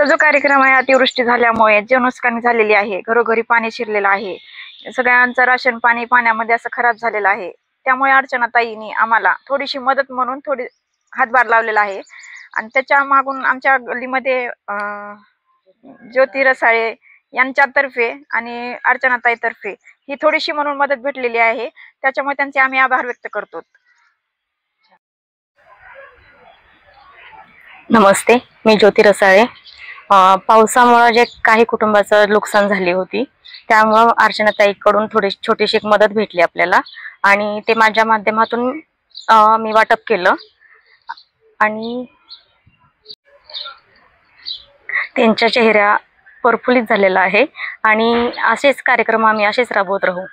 आजचा जो कार्यक्रम आहे अतिवृष्टी झाल्यामुळे जे नुकसान झालेली आहे, घरोघरी पाणी शिरलेलं आहे, सगळ्यांचं राशन पाणी पाण्यामध्ये असं खराब झालेलं आहे। त्यामुळे अर्चनाताईंनी आम्हाला थोडीशी मदत म्हणून थोडी हातभार लावलेला आहे आणि त्याच्या मागून आमच्या गल्लीमध्ये ज्योती रसाळे यांच्यातर्फे आणि अर्चनाताईतर्फे ही थोडीशी म्हणून मदत भेटलेली आहे। त्याच्यामुळे त्यांचे आम्ही आभार व्यक्त करतो। नमस्ते, मी ज्योती रसाळे। पावसामुळे जे काही कुटुंबाचं नुकसान झाली होती त्यामुळे अर्चनाताईकडून थोडी छोटीशी एक मदत भेटली आपल्याला आणि ते माझ्या माध्यमातून मी वाटप केलं आणि त्यांच्या चेहरा प्रफुल्लित झालेला आहे आणि असेच कार्यक्रम आम्ही असेच राबवत राहू।